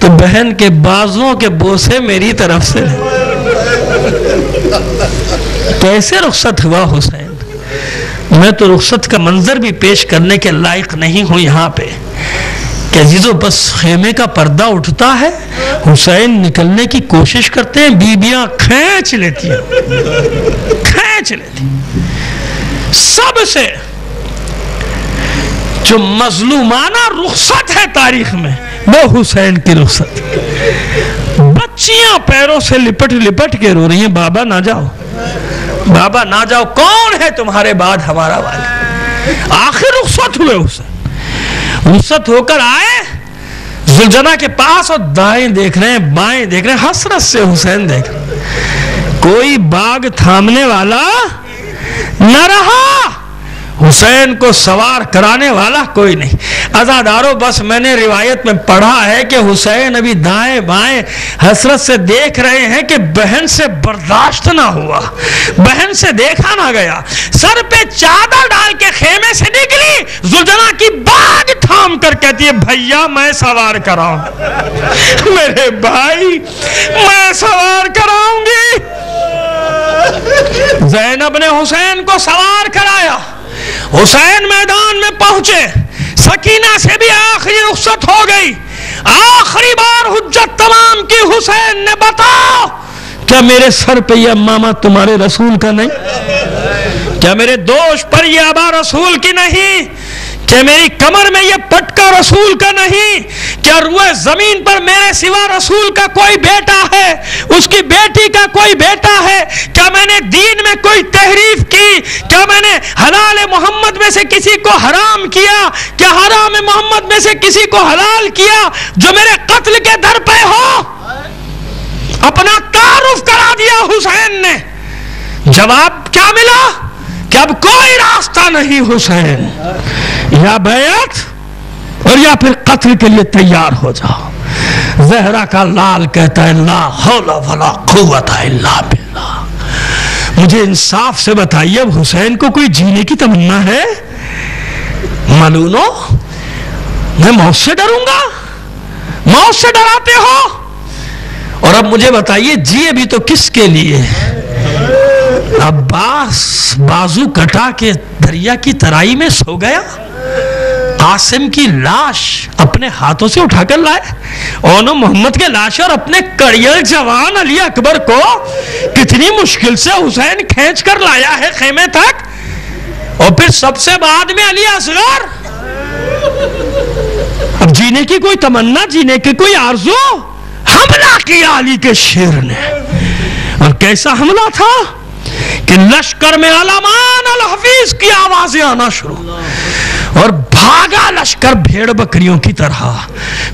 تو بہن کے بازوں کے بوسے میری طرف سے کیسے رخصت ہوا حسین؟ میں تو رخصت کا منظر بھی پیش کرنے کے لائق نہیں ہوں یہاں پہ کہ عزیزو بس خیمے کا پردہ اٹھتا ہے، حسین نکلنے کی کوشش کرتے ہیں، بیبیاں کھینچ لیتی سب سے جو مظلومانہ رخصت ہے تاریخ میں وہ حسین کی رخصت۔ بچیاں پیروں سے لپٹ لپٹ کے رو رہی ہیں، بابا نہ جاؤ، بابا نہ جاؤ، کون ہے تمہارے بعد ہمارا والد؟ آخر رخصت ہوئے حسین، رخصت ہو کر آئے زلجنہ کے پاس اور دائیں دیکھ رہے ہیں، بائیں دیکھ رہے ہیں، حسرت سے حسین دیکھ رہے ہیں، کوئی باغ تھامنے والا نہ رہا، حسین کو سوار کرانے والا کوئی نہیں۔ عزادارو بس میں نے روایت میں پڑھا ہے کہ حسین ابھی دائیں بائیں حسرت سے دیکھ رہے ہیں کہ بہن سے برداشت نہ ہوا، بہن سے دیکھا نہ گیا، سر پہ چادر ڈال کے خیمے سے نکلی، زلجنہ کی باغ تھام کر کہتی ہے بھیا میں سوار کراؤں، میرے بھائی میں سوار کراؤں گی۔ زینب نے حسین کو سوار کرایا، حسین میدان میں پہنچے، سکینہ سے بھی آخری رخصت ہو گئی، آخری بار حجت تمام کی حسین نے، بتاؤ کیا میرے سر پہ یہ امامہ تمہارے رسول کا نہیں؟ کیا میرے دوش پر یہ عبا رسول کی نہیں؟ کیا میری کمر میں یہ پٹکا رسول کا نہیں؟ کیا روئے زمین پر میرے سوا رسول کا کوئی بیٹا ہے، اس کی بیٹی کا کوئی بیٹا ہے؟ کیا میں نے دین میں کوئی تحریف کی؟ کیا میں نے حلال محمد میں سے کسی کو حرام کیا؟ کیا حرام محمد میں سے کسی کو حلال کیا جو میرے قتل کے در پہ ہو؟ اپنا تعارف کرا دیا حسین نے۔ جواب کیا ملا کہ اب کوئی راستہ نہیں حسین، یا بیعت اور یا پھر قتل کے لیے تیار ہو جاؤ۔ زہرا کا لال کہتا ہے لا حول ولا قوت الا باللہ۔ مجھے انصاف سے بتائیے اب حسین کو کوئی جینے کی تمنا ہے؟ ملونو میں موت سے ڈروں گا؟ موت سے ڈراتے ہو؟ اور اب مجھے بتائیے جیے بھی تو کس کے لیے؟ عباس بازو کٹا کے دریا کی ترائی میں سو گیا، قاسم کی لاش اپنے ہاتھوں سے اٹھا کر لائے، اونو محمد کے لاش اور اپنے کڑیل جوان علی اکبر کو کتنی مشکل سے حسین کھینچ کر لایا ہے خیمے تک، اور پھر سب سے بعد میں علی اصغر۔ اب جینے کی کوئی تمنا، جینے کی کوئی آرزو؟ حملہ کیا علی کے شیر نے، اور کیسا حملہ تھا کہ لشکر میں علمان الحفیظ کی آوازیں آنا شروع، اور بھاگا لشکر بھیڑ بکریوں کی طرح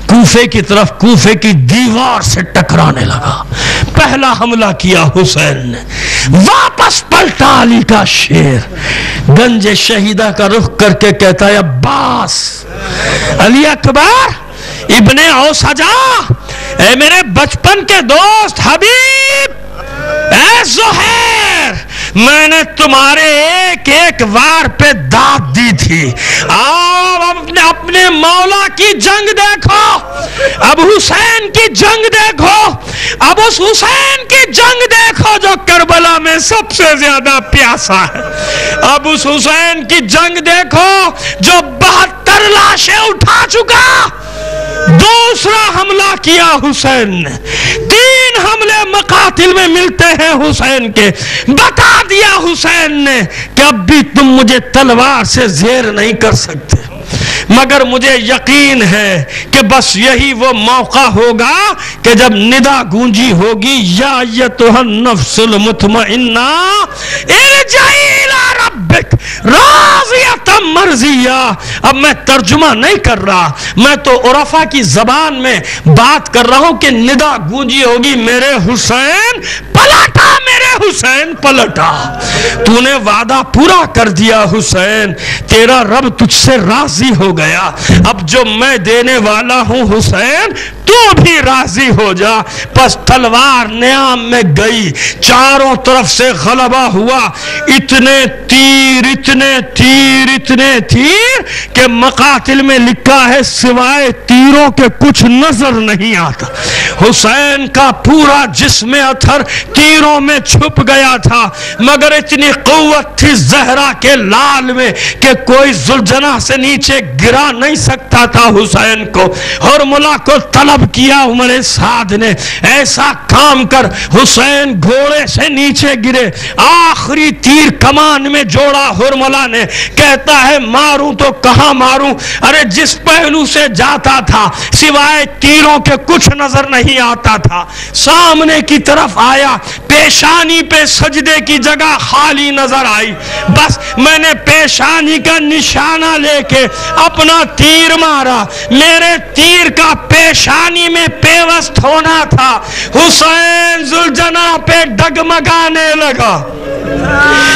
کوفے کی طرف، کوفے کی دیوار سے ٹکرانے لگا۔ پہلا حملہ کیا حسین نے، واپس پلٹا علی کا شیر، گنج شہیدہ کا رخ کر کے کہتا ہے عباس، علی اکبر ابن اوسجا، اے میرے بچپن کے دوست حبیب، اے زہیر، میں نے تمہارے ایک ایک وار پہ داد دی تھی، آپ اپنے مولا کی جنگ دیکھو، اب حسین کی جنگ دیکھو، اب اس حسین کی جنگ دیکھو جو کربلا میں سب سے زیادہ پیاسا ہے، اب اس حسین کی جنگ دیکھو جو 72 لاشیں اٹھا چکا۔ دوسرا حملہ کیا حسین نے، 3 حملے مقاتل میں ملتے ہیں حسین کے، بتا دیا حسین نے کہ اب بھی تم مجھے تلوار سے زیر نہیں کر سکتے، مگر مجھے یقین ہے کہ بس یہی وہ موقع ہوگا کہ جب ندا گونجی ہوگی یا ایتھا النفس المطمئنہ ارجعی الی ربک راضیۃ مرضیہ۔ اب میں ترجمہ نہیں کر رہا، میں تو عرفا کی زبان میں بات کر رہا ہوں کہ ندا گونجی ہوگی میرے حسین پلٹا، میرے حسین پلٹا، تو نے وعدہ پورا کر دیا حسین، تیرا رب تجھ سے راضی ہو گیا، اب جو میں دینے والا ہوں حسین تو بھی راضی ہو جا۔ پس تلوار نیام میں گئی، چاروں طرف سے غلبہ ہوا، اتنے تیر اتنے تیر اتنے تیر کہ مقاتل میں لکھا ہے سوائے تیروں کے کچھ نظر نہیں آتا۔ حسین کا پورا جسم اطہر تیروں میں چھپ گیا تھا، مگر اتنی قوت تھی زہرا کے لال میں کہ کوئی ذوالجناح سے نیچے گرا نہیں سکتا تھا حسین کو۔ حرملہ کو طلب کیا عمر سعد نے، ایسا کام کر حسین گھوڑے سے نیچے گرے، آخری تیر کمان میں جوڑا حرملہ نے، کہتا ہے ماروں تو کہاں ماروں، ارے جس پہلو سے جاتا تھا سوائے تیروں کے کچھ نظر نہیں آتا تھا۔ سامنے کی طرف آیا، پیشانی پہ سجدے کی جگہ خالی نظر آئی، بس میں نے پیشانی کا نشانہ لے کے اپنا تیر مارا، میرے تیر کا پیشانی میں پیوست ہونا تھا۔ حسین ذوالجناح پہ ڈگمگانے لگا،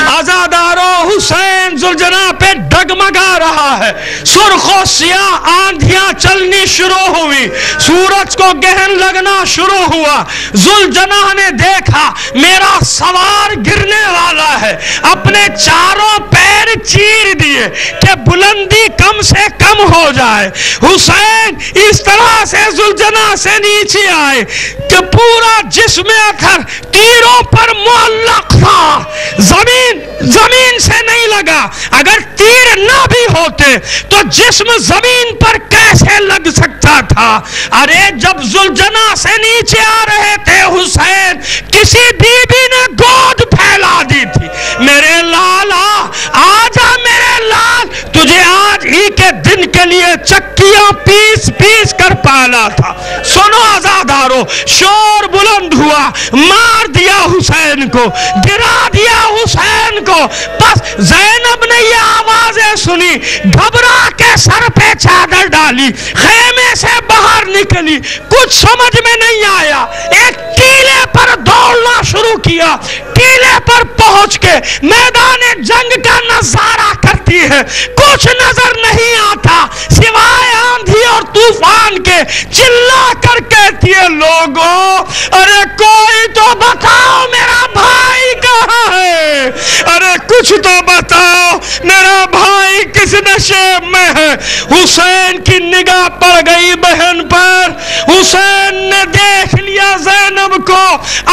عزادارو حسین ذوالجناح پہ ڈگمگا رہا ہے، سرخ و سیاہ آندھیاں چلنی شروع ہوئی، سورج کو گہن لگنا شروع ہوا۔ ذوالجناح نے دیکھا میرا سوار گرنے والا ہے، اپنے چاروں پیر چیر دیے کہ بلندی کم سے کم ہو جائے۔ حسین اس طرح سے ذوالجناح سے نیچے آئے کہ پورا جسم اطہر تیروں پر معلق تھا، زمین سے نہیں لگا۔ اگر تیر نہ بھی ہوتے تو جسم زمین پر کیسے لگ سکتا تھا؟ ارے جب ذوالجناح سے نیچے آ رہے تھے حسین، کسی بی بی نے گود پھیلا دی تھی، میرے لالا آجا میرے لال، تجھے آج ہی کے دن کے لیے چکیاں پیس پیس کر پالا تھا۔ سنو عزادارو، شور بلند ہوا، مار دیا حسین کو، گرا دیا حسین کو۔ بس زینب نے یہ آوازیں سنی، گھبرا کے سر پہ چادر ڈالی، خیمے سے باہر نکلی، کچھ سمجھ میں نہیں آیا، ایک ٹیلے پر دوڑنا شروع کیا، ٹیلے پر پہنچ کے میدان جنگ کا نظارہ کرتی ہے، کچھ نظر نہیں آتا سوائے آندھی اور طوفان کے، چلا کر کہتی ہے لوگوں ارے کوئی تو بتاؤ میرا بھائی کہاں ہے، ارے کچھ تو بتاؤ میرا بھائی کس نشیب میں ہے۔ حسین کی نگاہ پڑ گئی بہن پر، حسین نے دیکھ لیا زینب کو،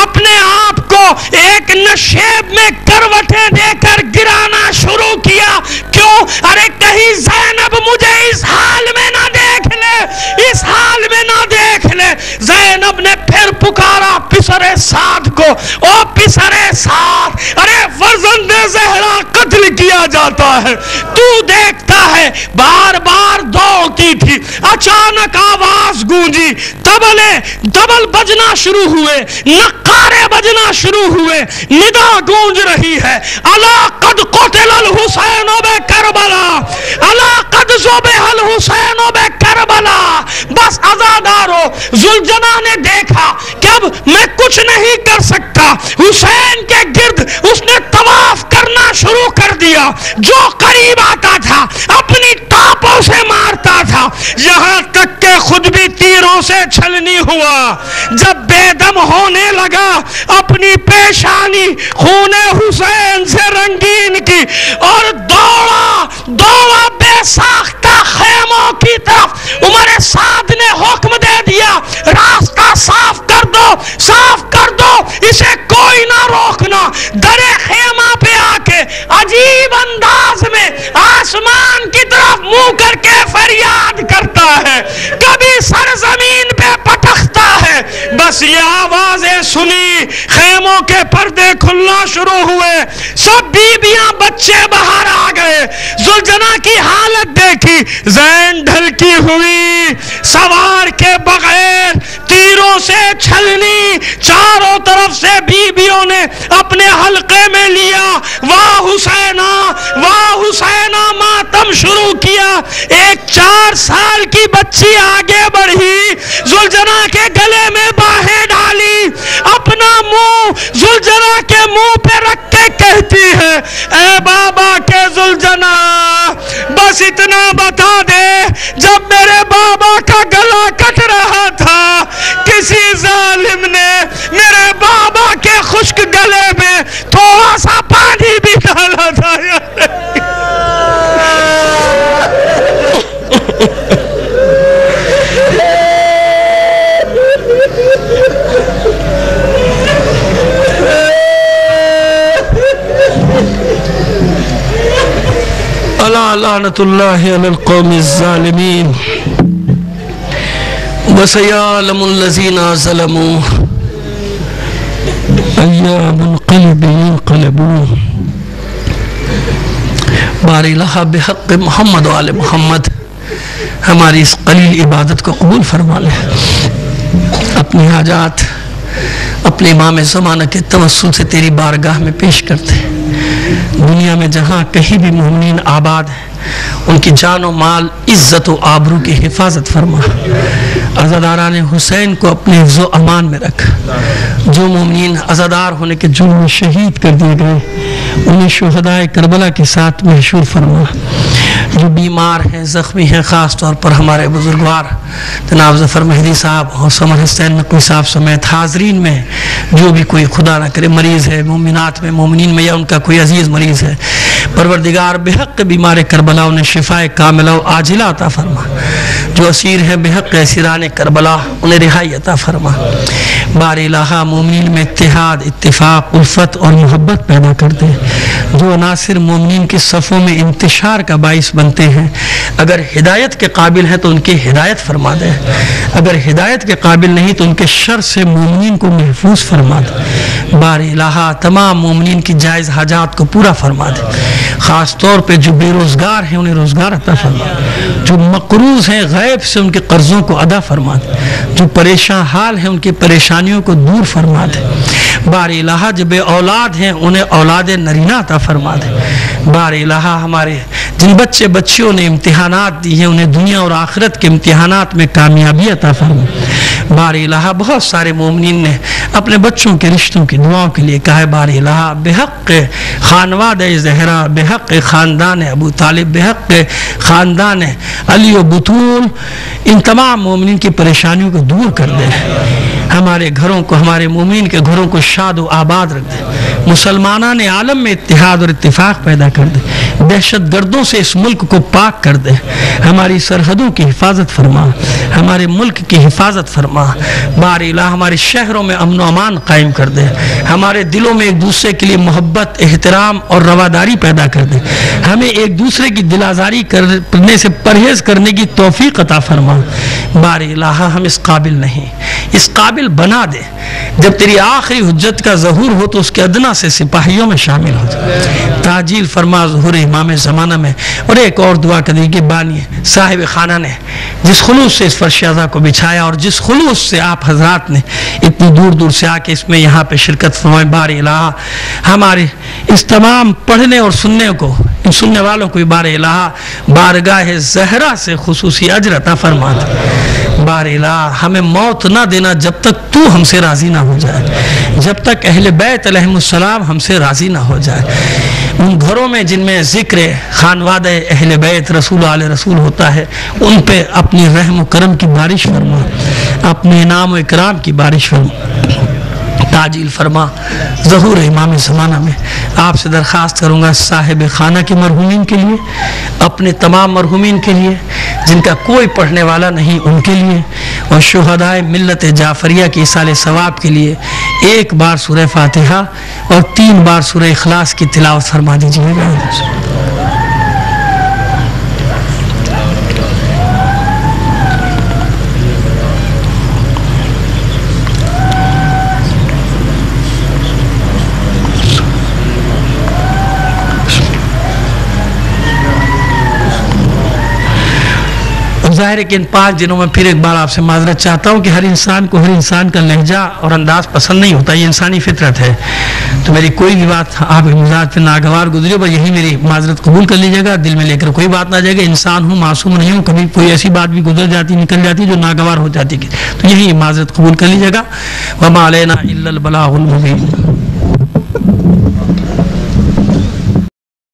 اپنے آپ کو ایک نشیب میں کروٹیں دے کر گرانا شروع کیا۔ کیوں؟ ارے کہیں زینب مجھے اس حال میں نہ دیکھ لے، اس حال میں نہ دیکھ لے۔ زینب نے پھر پکارا پسرے سعد کو، او پسرے سعد، ارے فرزند زہرا قتل کیا جاتا ہے، تو دیکھتا ہے۔ بار بار دوڑتی تھی، اچانک آواز گونجی، دبل بجنا شروع ہوئے، نقارے بجنا شروع ہوئے، ندا گونج رہی ہے، الا قد قتل الحسین بکربلا، الا قد ذبح الحسین بکربلا۔ بس عزادارو، ذوالجناح نے دیکھا کہ اب میں کچھ نہیں کر سکتا، حسین کے گرد اس نے طواف کرنا شروع کر دیا، جو قریب آتا تھا اپنی ٹاپوں سے مارتا تھا، یہاں تک کہ خود بھی تیروں سے چھلنی ہوا۔ جب بے دم ہونے لگا، اپنی پیشانی خون حسین سے رنگین کی اور دوڑا بے ساختہ خیموں کی طرف۔ عمر سعد نے حکم دے دیا راستہ صاف کر دو، اسے کوئی نہ روکنا۔ درے خیمہ پہ آ کے عجیب انداز میں آسمان کی طرف منہ کر کے فریاد کرتا ہے، کبھی سرزمین پہ پٹکتا ہے۔ بس یہ آوازیں سنی، خیموں کے پردے کھلنا شروع ہوئے، سب بیبیاں بچے باہر آ گئے۔ ذوالجناح کی حالت دیکھی، زین ڈھلکی ہوئی، سوار کے بغیر، تیروں سے چھلنی، چاروں طرف سے بیبیوں نے اپنے حلقے میں لیا، واہ حسینہ واہ حسینہ ماتم شروع کیا۔ ایک 4 سال کی بچی آگے بڑھی، ذوالجناح کے گلے میں باہیں ڈالی، اپنا منہ ذوالجناح کے منہ پہ رکھ کے کہتی ہے، اے بابا کے ذوالجناح، بس اتنا بتا دے کسی ظالم نے میرے بابا کے خشک گلے میں تھوڑا سا پانی بھی ڈالا تھا یا الا لعنت اللہ علی القوم الظالمین وسیعلم الذین ظلموا ای منقلب ينقلبون. باری الہ بحق محمد و آل محمد ہماری اس قلیل عبادت کو قبول فرما لے. اپنی حاجات اپنے امام زمانہ کے توسل سے تیری بارگاہ میں پیش کرتے. دنیا میں جہاں کہیں بھی مومنین آباد ہیں ان کی جان و مال عزت و آبرو کی حفاظت فرما. عزاداران حسین کو اپنے حفظ و امان میں رکھ. جو مومنین عزادار ہونے کے جرم میں شہید کر دیے گئے انہیں شہدائے کربلا کے ساتھ محشور فرما. جو بیمار ہیں زخمی ہیں خاص طور پر ہمارے بزرگوار جناب ظفر مہدی صاحب اور سمر حسین نقوی صاحب سمیت حاضرین میں جو بھی کوئی خدا نہ کرے مریض ہے مومنات میں مومنین میں یا ان کا کوئی عزیز مریض ہے پروردگار بحق بیمار کربلا انہیں شفاء کاملہ و عاجلہ عطا فرما. جو اسیر ہیں بحق اسیران کربلا انہیں رہائی عطا فرما. باری الہ مومنین میں اتحاد اتفاق الفت اور محبت پیدا کر دے. جو عناصر مومنین کے صفوں میں انتشار کا باعث بنتے ہیں اگر ہدایت کے قابل ہیں تو ان کی ہدایت فرما دے. اگر ہدایت کے قابل نہیں تو ان کے شر سے مومنین کو محفوظ فرما دے. باری الہ تمام مومنین کی جائز حاجات کو پورا فرما دے. خاص طور پہ جو بے روزگار ہیں انہیں روزگار عطا فرما. جو مقروض ہیں غیب سے ان کے قرضوں کو ادا فرما دے. جو پریشان حال ہیں ان کی پریشانیوں کو دور فرما دے. باری الہ جو بے اولاد ہیں انہیں اولاد نرینہ عطا فرما دے. باری الہ ہمارے جن بچے بچیوں نے امتحانات دی ہیں انہیں دنیا اور آخرت کے امتحانات میں کامیابی عطا فرما. باری الہ بہت سارے مومنین نے اپنے بچوں کے رشتوں کی دعاؤں کے لیے کہا ہے. باری الہ بحق خانواد زہرا بحق خاندان ابو طالب بحق خاندان علی و بطول ان تمام مومنین کی پریشانیوں کو دور کر دے. ہمارے گھروں کو ہمارے مومنین کے گھروں کو شاد و آباد رکھ دے. مسلمانان عالم میں اتحاد اور اتفاق پیدا کر دے. دہشت گردوں سے اس ملک کو پاک کر دے. ہماری سرحدوں کی حفاظت فرما. ہمارے ملک کی حفاظت فرما. باری الہ ہمارے شہروں میں امن و امان قائم کر دے. ہمارے دلوں میں ایک دوسرے کے لیے محبت احترام اور رواداری پیدا کر دے. ہمیں ایک دوسرے کی دل آزاری کرنے سے پرہیز کرنے کی توفیق عطا فرما. باری الہ ہم اس قابل نہیں اس قابل بنا دے. جب تیری آخری حجت کا ظہور ہو تو اس کے ادنا سے سپاہیوں میں شامل ہو جائے. تاجیل فرما ظہور امام زمانہ میں. اور ایک اور دعا کرنے کے بانی صاحب خانہ نے جس خلوص سے اس فرش اعضا کو بچھایا اور جس خلوص سے آپ حضرات نے اتنی دور دور سے آ کے اس میں یہاں پہ شرکت فرمائے. باری الہ ہمارے اس تمام پڑھنے اور سننے کو ان سننے والوں کو باری الہ بارگاہ زہرا سے خصوصی اجر عطا فرما دے. باری الہ ہمیں موت نہ دینا جب تک تو ہم سے راضی نہ ہو جائے. جب تک اہل بیت علیہ السلام ہم سے راضی نہ ہو جائے. ان گھروں میں جن میں ذکر خانواد اہل بیت رسول آل رسول ہوتا ہے ان پہ اپنی رحم و کرم کی بارش فرما. اپنے انعام و اکرام کی بارش فرما. تاجیل فرما ظہور امام زمانہ میں. آپ سے درخواست کروں گا صاحب خانہ کے مرحومین کے لیے اپنے تمام مرحومین کے لیے جن کا کوئی پڑھنے والا نہیں ان کے لیے اور شہدائے ملت جعفریہ کی ایصال ثواب کے لیے ایک بار سورہ فاتحہ اور 3 بار سورہ اخلاص کی تلاوت فرما دیجیے گا. ظاہر ہے کہ ان 5 دنوں میں پھر ایک بار آپ سے معذرت چاہتا ہوں کہ ہر انسان کو ہر انسان کا لہجہ اور انداز پسند نہیں ہوتا. یہ انسانی فطرت ہے. تو میری کوئی بھی بات آپ کے مزاج پہ ناگوار گزری ہو بس یہی میری معذرت قبول کر لیجیے گا. دل میں لے کر کوئی بات نہ جائے گا. انسان ہوں معصوم نہیں ہوں. کبھی کوئی ایسی بات بھی گزر جاتی نکل جاتی جو ناگوار ہو جاتی تو یہی معذرت قبول کر لیجیے گا. وما علینا الا البلاغ المبین.